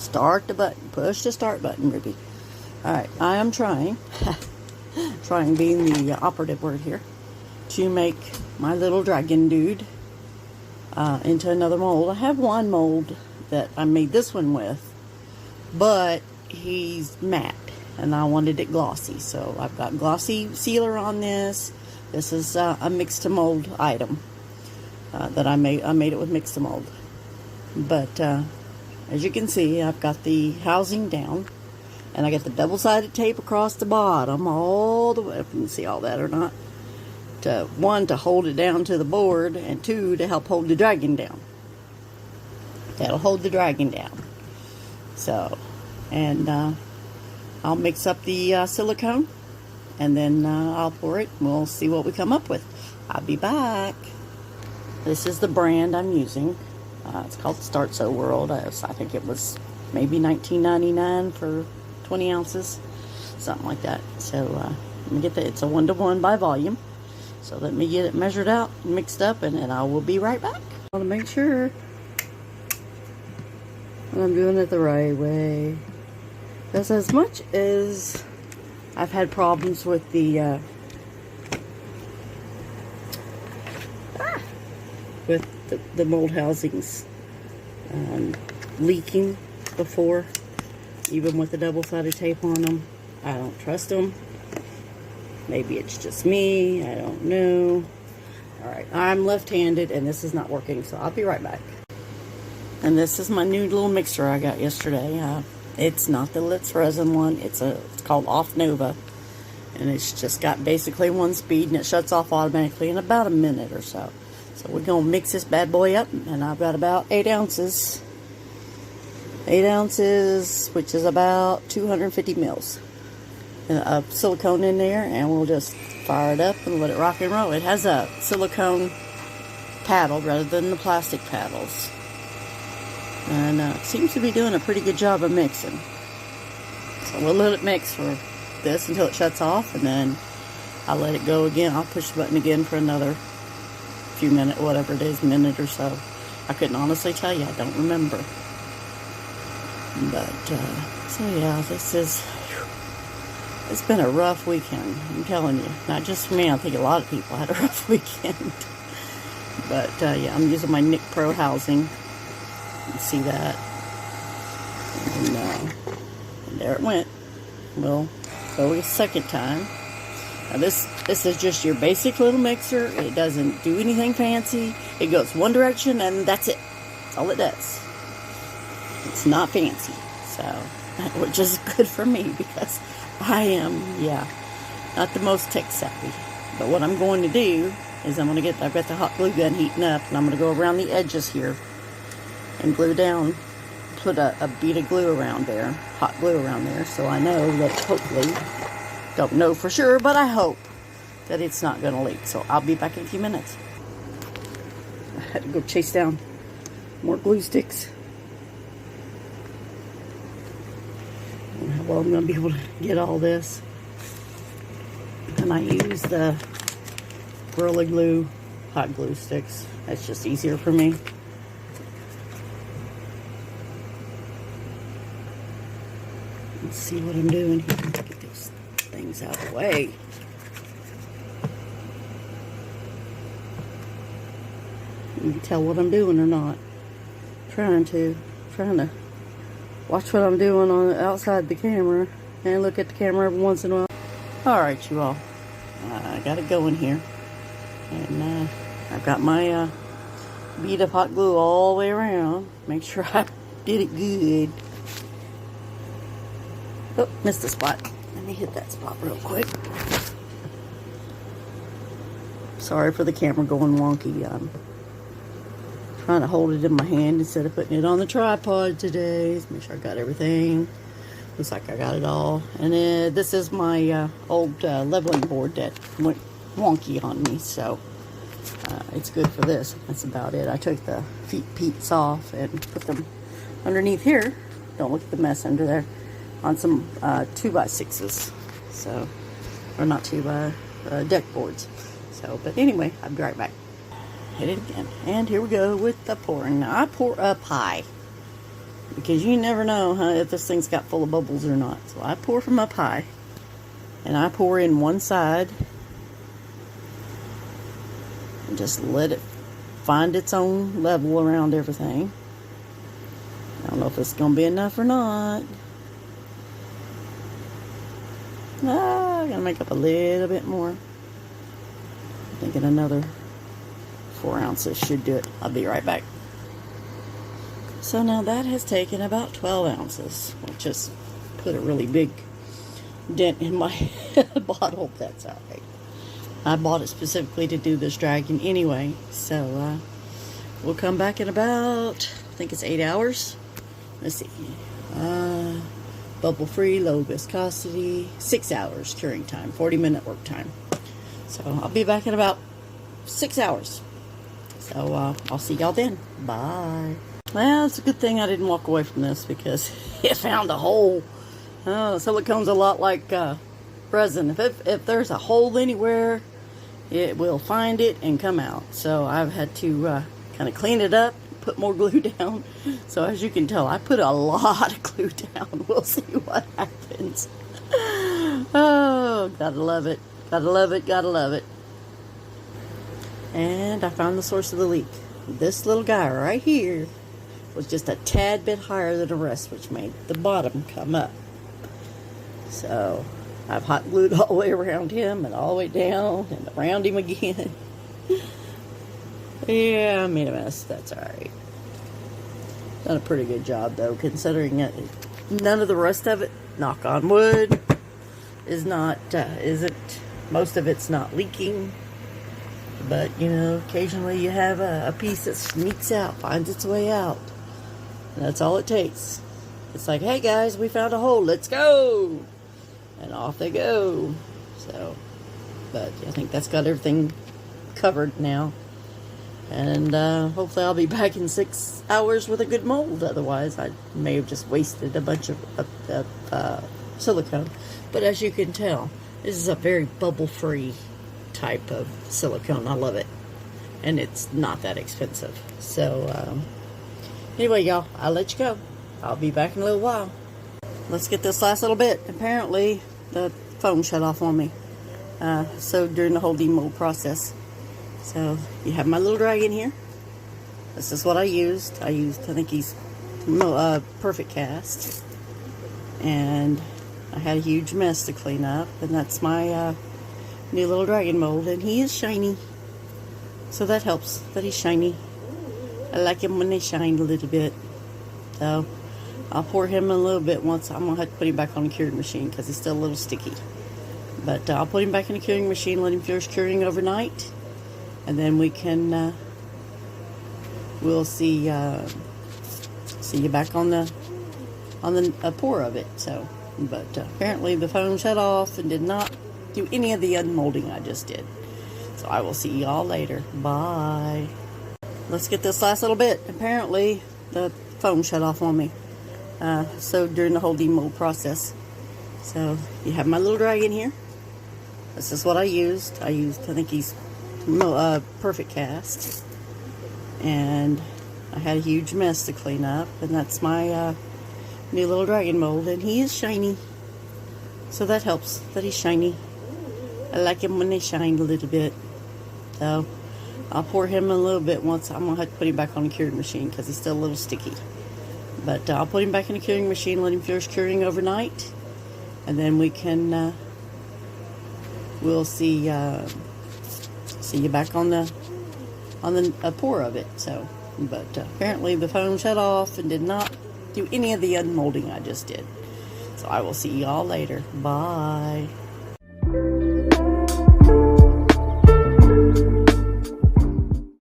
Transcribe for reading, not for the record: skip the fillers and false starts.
Start the button. Push the start button, Ruby. Alright, I am trying, trying being the operative word here, to make my little dragon dude into another mold. I have one mold that I made this one with, but he's matte, and I wanted it glossy. So I've got glossy sealer on this. This is a mix-to-mold item that I made. I made it with mix-to-mold. But as you can see, I've got the housing down, and I got the double-sided tape across the bottom all the way. If you can see all that or not. One, to hold it down to the board, and two, to help hold the dragon down. That'll hold the dragon down. So, and I'll mix up the silicone, and then I'll pour it, and we'll see what we come up with. I'll be back. This is the brand I'm using. It's called Start Sew World. I think it was maybe $19.99 for 20 ounces, something like that. So let me get that. It's a 1-to-1 by volume. So let me get it measured out, mixed up, and then I will be right back. I want to make sure that I'm doing it the right way. Because as much as I've had problems with the the mold housings leaking before, even with the double-sided tape on them, I don't trust them. Maybe it's just me, I don't know. Alright, I'm left-handed and this is not working, so I'll be right back. And this is my new little mixer I got yesterday. It's not the Litz resin one, it's called Off Nova. And it's just got basically one speed, and it shuts off automatically in about a minute or so. So we're going to mix this bad boy up, and I've got about 8 ounces. 8 ounces, which is about 250 mils of silicone in there, and we'll just fire it up and let it rock and roll. It has a silicone paddle rather than the plastic paddles, and it seems to be doing a pretty good job of mixing. So we'll let it mix for this until it shuts off, and then I'll let it go again. I'll push the button again for another few minutes, whatever it is, minute or so. I couldn't honestly tell you, I don't remember. But so yeah, it's been a rough weekend, I'm telling you. Not just for me, I think a lot of people had a rough weekend. But yeah, I'm using my Nick Pro housing. You can see that. And there it went. We'll go a second time. Now this is just your basic little mixer. It doesn't do anything fancy. It goes one direction and that's it. That's all it does. It's not fancy. So, which is good for me because I am, yeah, not the most tech savvy. But what I'm going to do is I've got the hot glue gun heating up, and I'm going to go around the edges here and glue down, put a bead of glue around there, hot glue around there, so I know that hopefully, don't know for sure, but I hope that it's not going to leak. So I'll be back in a few minutes. I had to go chase down more glue sticks. I don't know how well I'm going to be able to get all this. And I use the Gorilla Glue hot glue sticks. That's just easier for me. Let's see what I'm doing here. Get these things out of the way. You can tell what I'm doing or not. Trying to watch what I'm doing on outside the camera and look at the camera every once in a while. Alright, you all. I got it going here. And I've got my bead of hot glue all the way around. Make sure I did it good. Oh, missed a spot. Let me hit that spot real quick. Sorry for the camera going wonky. I'm trying to hold it in my hand instead of putting it on the tripod today. Let's make sure I got everything. Looks like I got it all. And then this is my old leveling board that went wonky on me, so it's good for this. That's about it. I took the feet peats off and put them underneath here. Don't look at the mess under there. On some 2x6s. So, or not 2x, deck boards. So, but anyway, I'll be right back. Hit it again. And here we go with the pouring. Now, I pour up high. because you never know if this thing's got full of bubbles or not. So I pour from up high, and I pour in one side and just let it find its own level around everything. I don't know if it's going to be enough or not. I'm going to make up a little bit more. I'm thinking another 4 ounces should do it. I'll be right back. So now that has taken about 12 ounces, which has put a really big dent in my bottle. That's all right. I bought it specifically to do this dragon anyway. So we'll come back in about, I think it's 8 hours. Let's see. Bubble free, low viscosity, 6 hours curing time, 40-minute work time. So I'll be back in about 6 hours. So I'll see y'all then. Bye. Well, it's a good thing I didn't walk away from this because it found a hole. Silicone's a lot like resin. If there's a hole anywhere, it will find it and come out. So I've had to kind of clean it up, put more glue down. So as you can tell, I put a lot of glue down. We'll see what happens. Oh, gotta love it. Gotta love it, gotta love it. And I found the source of the leak. This little guy right here was just a tad bit higher than the rest, which made the bottom come up. So I've hot glued all the way around him and all the way down and around him again. Yeah, I made a mess. That's alright. Done a pretty good job though, considering that none of the rest of it, knock on wood, most of it's not leaking. But, you know, occasionally you have a piece that sneaks out, finds its way out. And that's all it takes. It's like, hey guys, we found a hole, let's go! And off they go. So, but I think that's got everything covered now. And hopefully I'll be back in 6 hours with a good mold. Otherwise, I may have just wasted a bunch of silicone. But as you can tell, this is a very bubble-free type of silicone. I love it. And it's not that expensive. So, anyway, y'all, I'll let you go. I'll be back in a little while. Let's get this last little bit. Apparently, the phone shut off on me. So, during the whole demold process. So, you have my little dragon here. This is what I used. I think he's Perfect Cast. And I had a huge mess to clean up. And that's my new little dragon mold. And he is shiny. So that helps that he's shiny. I like him when they shine a little bit. So, I'll pour him a little bit once. I'm going to have to put him back on the curing machine because he's still a little sticky. But I'll put him back in the curing machine, let him finish curing overnight. And then we can, we'll see you back on the pour of it. So, but apparently the phone shut off and did not do any of the unmolding I just did. So I will see y'all later. Bye. Let's get this last little bit. Apparently the phone shut off on me. So during the whole demold process. So you have my little dragon here. This is what I used. I think he's Perfect Cast. And I had a huge mess to clean up. And that's my new little dragon mold. And he is shiny. So that helps that he's shiny. I like him when they shine a little bit. So I'll pour him a little bit once. I'm going to have to put him back on the curing machine because he's still a little sticky. But I'll put him back in the curing machine, let him finish curing overnight. And then we can, we'll see you back on the pour of it. So, but apparently the phone shut off and did not do any of the unmolding I just did. So I will see y'all later. Bye.